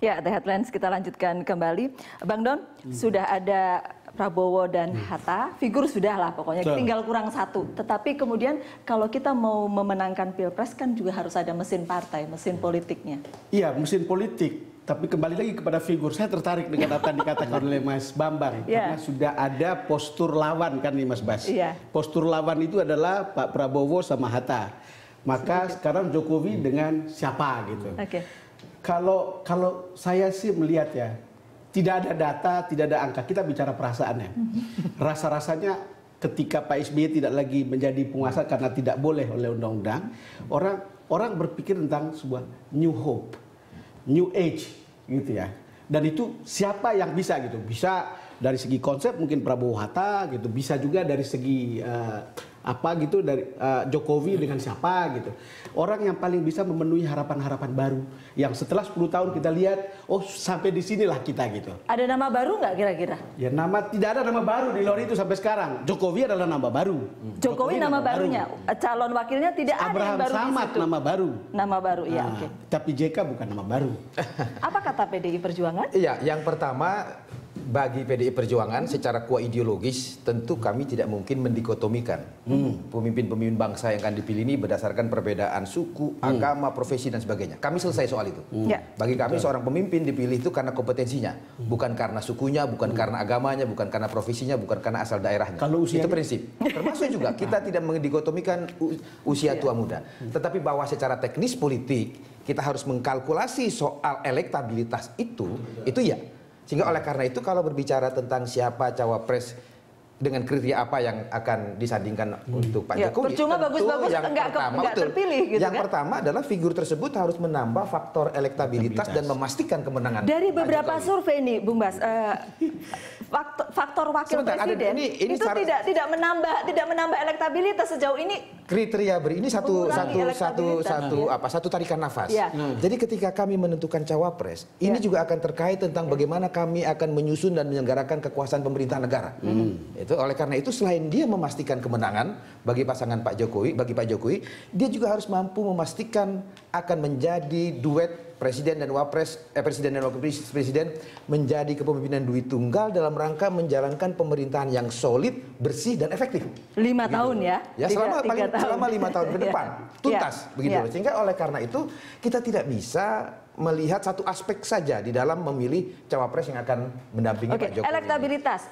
Ya, The Headlines kita lanjutkan kembali. Bang Don, sudah ada Prabowo dan Hatta, figur sudah lah pokoknya, tinggal kurang satu. Tetapi kemudian kalau kita mau memenangkan Pilpres kan juga harus ada mesin partai, mesin politiknya. Iya, mesin politik. Tapi kembali lagi kepada figur, saya tertarik dengan apa yang dikatakan oleh Mas Bambang. Karena sudah ada postur lawan kan nih Mas Bas. Postur lawan itu adalah Pak Prabowo sama Hatta. Maka sekarang Jokowi dengan siapa gitu. Kalau saya sih melihat ya, tidak ada data, tidak ada angka, kita bicara perasaannya. Rasa-rasanya ketika Pak SBY tidak lagi menjadi penguasa karena tidak boleh oleh undang-undang, orang berpikir tentang sebuah new hope, new age gitu ya. Dan itu siapa yang bisa gitu? Bisa dari segi konsep mungkin Prabowo Hatta gitu, bisa juga dari segi dari Jokowi dengan siapa gitu. Orang yang paling bisa memenuhi harapan-harapan baru yang setelah 10 tahun kita lihat, oh sampai di sinilah kita gitu. Ada nama baru nggak kira-kira? Ya tidak ada nama baru di luar itu sampai sekarang. Jokowi adalah nama baru. Jokowi nama barunya, calon wakilnya tidak ada Abraham yang baru Samad di situ. nama baru. Nama baru, iya oke. Tapi JK bukan nama baru. Apa kata PDI Perjuangan? Iya, yang pertama bagi PDI Perjuangan secara kuat ideologis tentu kami tidak mungkin mendikotomikan pemimpin-pemimpin bangsa yang akan dipilih ini berdasarkan perbedaan suku, agama, profesi dan sebagainya. Kami selesai soal itu. Bagi kami seorang pemimpin dipilih itu karena kompetensinya, bukan karena sukunya, bukan karena agamanya, bukan karena profesinya, bukan karena asal daerahnya. Kalau itu prinsip. Termasuk juga kita tidak mendikotomikan usia tua muda, tetapi bahwa secara teknis politik kita harus mengkalkulasi soal elektabilitas itu ya. Sehingga oleh karena itu kalau berbicara tentang siapa cawapres dengan kriteria apa yang akan disandingkan untuk Pak Jokowi, percuma bagus-bagus nggak terpilih gitu. Yang pertama adalah figur tersebut harus menambah faktor elektabilitas dan memastikan kemenangan. Dari beberapa survei nih, Bung Bas, faktor wakil presiden ini itu tidak menambah elektabilitas sejauh ini. Kriteria ini satu tarikan nafas. Jadi ketika kami menentukan cawapres, ini juga akan terkait tentang bagaimana kami akan menyusun dan menyelenggarakan kekuasaan pemerintahan negara. Itu oleh karena itu selain dia memastikan kemenangan bagi pasangan Pak Jokowi, dia juga harus mampu memastikan akan menjadi duet presiden dan wakil presiden menjadi kepemimpinan duit tunggal dalam rangka menjalankan pemerintahan yang solid, bersih dan efektif. 5 tahun ya? Ya selama 5 tahun ke depan tuntas begitu. Sehingga oleh karena itu kita tidak bisa melihat satu aspek saja di dalam memilih cawapres yang akan mendampingi Pak Jokowi. Elektabilitas,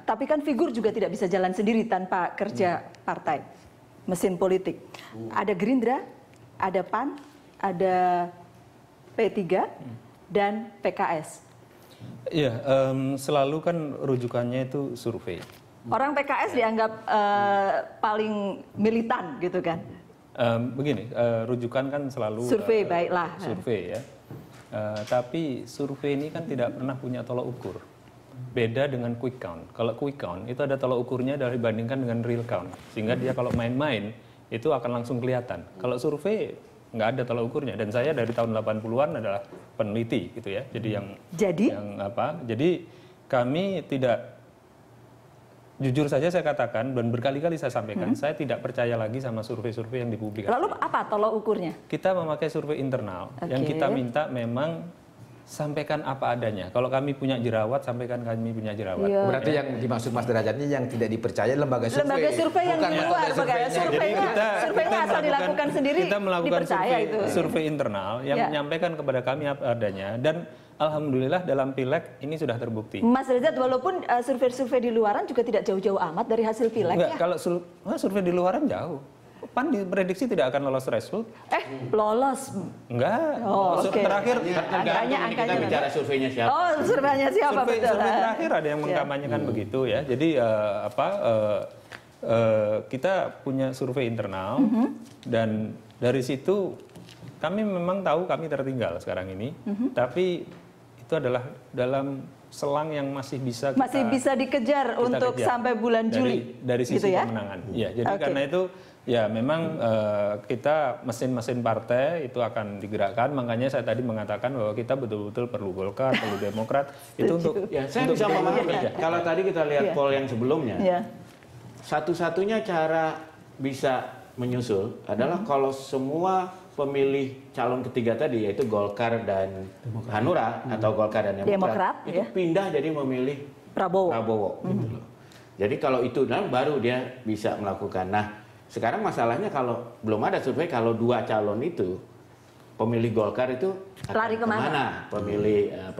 tapi kan figur juga tidak bisa jalan sendiri tanpa kerja partai, mesin politik. Ada Gerindra, ada PAN, ada P3 dan PKS. Iya, selalu kan rujukannya itu survei. Orang PKS dianggap paling militan gitu kan? Begini, rujukan kan selalu survei, baiklah. Survei ya. Tapi survei ini kan tidak pernah punya tolak ukur. Beda dengan quick count. Kalau quick count itu ada tolak ukurnya dibandingkan dengan real count. Sehingga dia kalau main-main itu akan langsung kelihatan. Kalau survei nggak ada tolak ukurnya. Dan saya dari tahun 80-an adalah peneliti gitu ya. Jadi kami tidak, jujur saja saya katakan dan berkali-kali saya sampaikan, saya tidak percaya lagi sama survei-survei yang dipublikasikan. Lalu apa tolak ukurnya? Kita memakai survei internal. Yang kita minta memang sampaikan apa adanya. Kalau kami punya jerawat, sampaikan kami punya jerawat. Berarti yang dimaksud Mas Derajat ini yang tidak dipercaya lembaga survei. Lembaga survei yang di luar, surveinya asal dilakukan sendiri. Kita melakukan survei internal yang menyampaikan kepada kami apa adanya, dan alhamdulillah dalam pileg ini sudah terbukti. Mas Derajat, walaupun survei-survei di luaran juga tidak jauh-jauh amat dari hasil pileg. Enggak, kalau survei di luaran jauh. PAN diprediksi tidak akan lolos threshold. Lolos? Enggak. Terakhir angkanya kita bicara surveinya siapa. Oh, surveinya siapa, betul. Survei terakhir ada yang mengkampanyekan begitu ya. Jadi kita punya survei internal dan dari situ kami memang tahu kami tertinggal sekarang ini. Tapi itu adalah dalam selang yang masih bisa dikejar untuk sampai bulan Juli dari sisi pemenangan. Ya, jadi karena itu ya memang kita mesin-mesin partai itu akan digerakkan. Makanya saya tadi mengatakan bahwa kita betul-betul perlu Golkar, perlu Demokrat itu untuk saya bisa memahami. Kalau tadi kita lihat poll yang sebelumnya, satu-satunya cara bisa menyusul adalah kalau semua pemilih calon ketiga tadi yaitu Golkar dan Hanura atau Golkar dan Demokrat itu pindah jadi memilih Prabowo. Gitu loh. Jadi kalau itu baru dia bisa melakukan. Nah, sekarang masalahnya kalau belum ada survei kalau dua calon itu pemilih Golkar itu lari kemana? Pemilih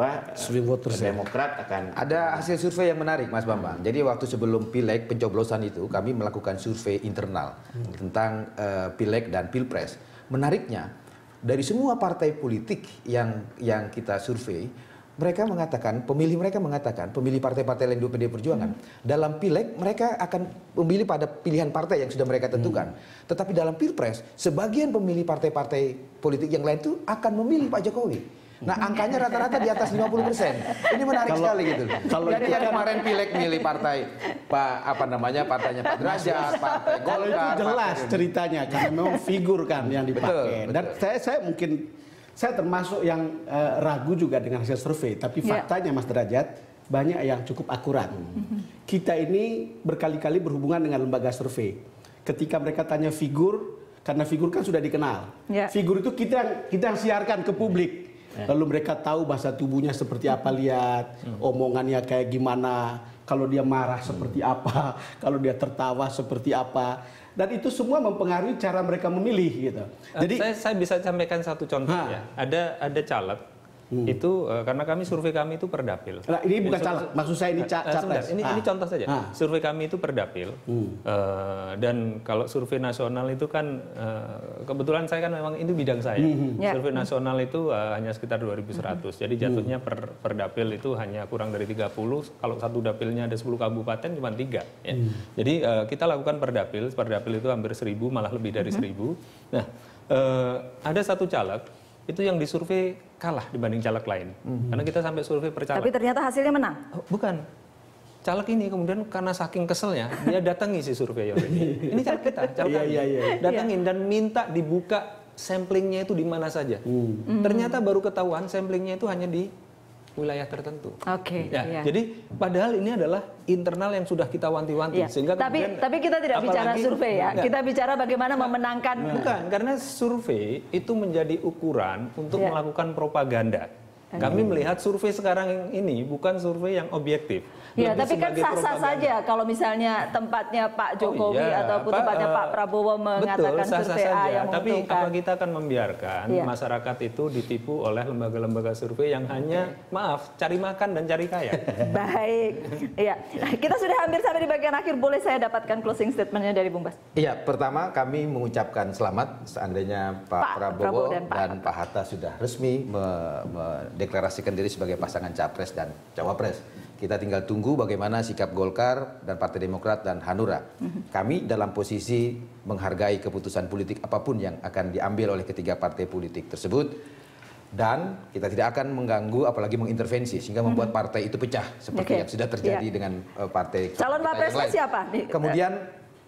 Demokrat akan ada hasil survei yang menarik, Mas Bambang. Jadi waktu sebelum Pileg pencoblosan itu kami melakukan survei internal tentang Pileg dan Pilpres. Menariknya dari semua partai politik yang kita survei, pemilih partai-partai lain di PDI Perjuangan dalam Pileg mereka akan memilih pada pilihan partai yang sudah mereka tentukan. Tetapi dalam Pilpres sebagian pemilih partai-partai politik yang lain itu akan memilih Pak Jokowi. Nah, angkanya rata-rata di atas 50%. Ini menarik sekali gitu. Jadi yang kemarin Pileg milih partai partainya Pak Derajat, partai Golkar. Kalau itu jelas ceritanya karena memang figur kan yang dipakai. Betul. Dan saya termasuk yang ragu juga dengan hasil survei, tapi faktanya Mas Derajat banyak yang cukup akurat. Kita ini berkali-kali berhubungan dengan lembaga survei. Ketika mereka tanya figur, karena figur kan sudah dikenal. Figur itu kita yang siarkan ke publik. Lalu mereka tahu bahasa tubuhnya seperti apa, lihat omongannya kayak gimana, kalau dia marah seperti apa, kalau dia tertawa seperti apa. Dan itu semua mempengaruhi cara mereka memilih gitu. Jadi saya bisa sampaikan satu contoh ya. Ada caleg itu karena survei kami itu per dapil. Nah, ini bukan caleg, maksud saya ini capres. Ini contoh saja. Survei kami itu per dapil. Dan kalau survei nasional itu kan kebetulan saya kan memang itu bidang saya. Survei nasional itu hanya sekitar 2.100. Jadi jatuhnya per dapil itu hanya kurang dari 30. Kalau satu dapilnya ada 10 kabupaten cuma 3 ya. Jadi kita lakukan per dapil itu hampir 1.000, malah lebih dari 1.000. Nah, ada satu caleg itu yang disurvei kalah dibanding caleg lain. Karena kita sampai survei per caleg. Tapi ternyata hasilnya menang? Bukan. Caleg ini kemudian karena saking keselnya, dia datangi si surveyor ini. Ini caleg kita, datangin dan minta dibuka samplingnya itu di mana saja. Ternyata baru ketahuan samplingnya itu hanya di wilayah tertentu. Jadi padahal ini adalah internal yang sudah kita wanti-wanti. Sehingga tapi kita tidak bicara survei ya. Kita bicara bagaimana memenangkan. Bukan, karena survei itu menjadi ukuran untuk melakukan propaganda. Kami melihat survei sekarang ini bukan survei yang objektif. Ya, tapi kan sah-sah saja kalau misalnya tempatnya Pak Jokowi ataupun tempatnya Pak Prabowo mengatakan survei A yang tapi menguntungkan. apa kita akan membiarkan masyarakat itu ditipu oleh lembaga-lembaga survei yang hanya cari makan dan cari kaya. Baik. Iya. Kita sudah hampir sampai di bagian akhir. Boleh saya dapatkan closing statement-nya dari Bung Bas? Iya, pertama kami mengucapkan selamat seandainya Pak Prabowo dan Pak Hatta sudah resmi mendeklarasikan diri sebagai pasangan capres dan cawapres. Kita tinggal tunggu bagaimana sikap Golkar dan Partai Demokrat dan Hanura. Kami dalam posisi menghargai keputusan politik apapun yang akan diambil oleh ketiga partai politik tersebut. Dan kita tidak akan mengganggu apalagi mengintervensi sehingga membuat partai itu pecah seperti yang sudah terjadi dengan partai calon wapresnya siapa? Kemudian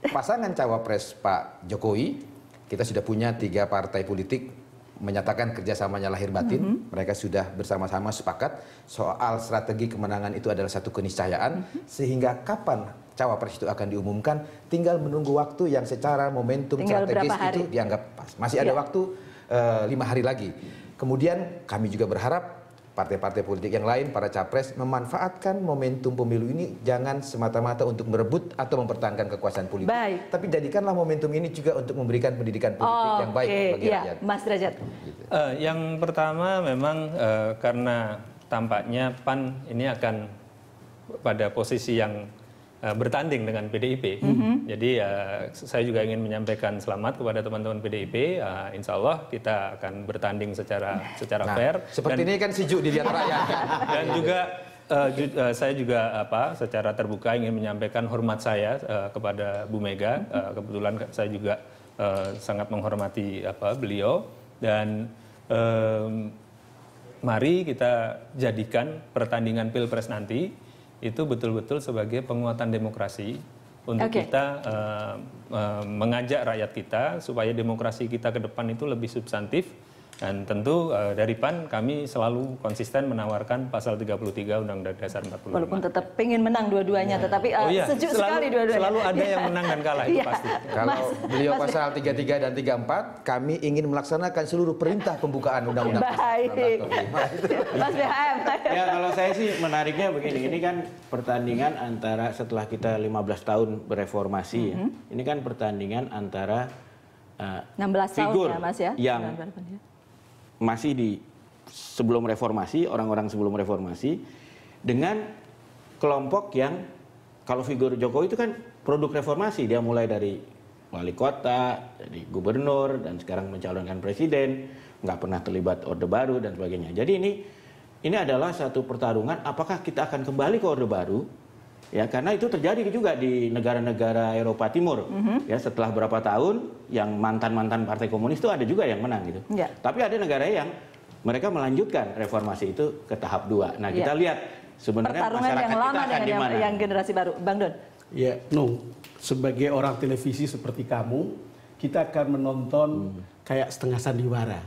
pasangan cawapres Pak Jokowi, kita sudah punya 3 partai politik menyatakan kerjasamanya lahir batin. Mereka sudah bersama-sama sepakat soal strategi kemenangan itu adalah satu keniscayaan. Sehingga kapan cawapres itu akan diumumkan, tinggal menunggu waktu yang secara momentum strategis itu dianggap pas. Masih ada waktu 5 hari lagi. Kemudian kami juga berharap partai-partai politik yang lain, para capres, memanfaatkan momentum pemilu ini jangan semata-mata untuk merebut atau mempertahankan kekuasaan politik. Tapi jadikanlah momentum ini juga untuk memberikan pendidikan politik yang baik bagi rakyat. Mas Derajat. Yang pertama memang karena tampaknya PAN ini akan pada posisi yang bertanding dengan PDIP. Jadi saya juga ingin menyampaikan selamat kepada teman-teman PDIP. Insya Allah kita akan bertanding secara fair. Seperti ini kan sejuk dilihat rakyat. Dan juga saya juga secara terbuka ingin menyampaikan hormat saya kepada Bu Mega. Kebetulan saya juga sangat menghormati beliau. Dan mari kita jadikan pertandingan Pilpres nanti itu betul-betul sebagai penguatan demokrasi untuk kita mengajak rakyat kita supaya demokrasi kita ke depan itu lebih substantif, Dan tentu dari PAN kami selalu konsisten menawarkan pasal 33 Undang-Undang Dasar 45. Walaupun tetap pengen menang dua-duanya, tetapi sejuk sekali dua-duanya. Selalu ada yang menang dan kalah, itu pasti. Kalau beliau pasal 33 dan 34, kami ingin melaksanakan seluruh perintah pembukaan Undang-Undang. Baik. Mas BHM. Ya, kalau saya sih menariknya begini, ini kan pertandingan antara setelah kita 15 tahun bereformasi, ya, ini kan pertandingan antara 16 figur tahun ya, Mas, ya? yang masih di sebelum reformasi, orang-orang sebelum reformasi, dengan kelompok yang kalau figur Jokowi itu kan produk reformasi, dia mulai dari wali kota, jadi gubernur, dan sekarang mencalonkan presiden, nggak pernah terlibat Orde Baru dan sebagainya. Jadi ini adalah satu pertarungan, apakah kita akan kembali ke Orde Baru? Ya, karena itu terjadi juga di negara-negara Eropa Timur. Ya, setelah berapa tahun yang mantan-mantan partai komunis itu ada juga yang menang gitu. Ya. Tapi ada negara yang mereka melanjutkan reformasi itu ke tahap 2. Nah, kita lihat sebenarnya pertarungan masyarakat yang lama kita akan di mana. yang generasi baru. Bang Don. Ya, sebagai orang televisi seperti kamu, kita akan menonton kayak setengah sandiwara.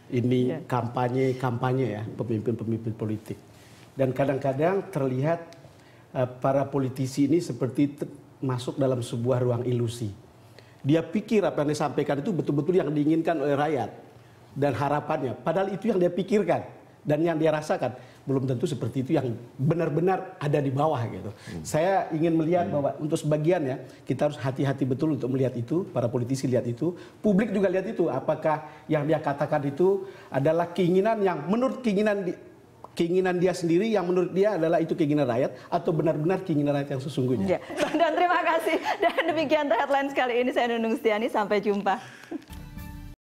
Ini kampanye ya, pemimpin-pemimpin politik. Dan kadang-kadang terlihat para politisi ini seperti masuk dalam sebuah ruang ilusi. Dia pikir apa yang disampaikan itu betul-betul yang diinginkan oleh rakyat dan harapannya. Padahal itu yang dia pikirkan dan yang dia rasakan. Belum tentu seperti itu yang benar-benar ada di bawah gitu. Saya ingin melihat bahwa untuk sebagian ya, kita harus hati-hati betul untuk melihat itu. Para politisi lihat itu, publik juga lihat itu. Apakah yang dia katakan itu adalah keinginan yang menurut keinginan dia sendiri, yang menurut dia adalah itu keinginan rakyat, atau benar-benar keinginan rakyat yang sesungguhnya. Dan terima kasih. Dan demikian Headlines kali ini, saya Nunung Setiani, sampai jumpa.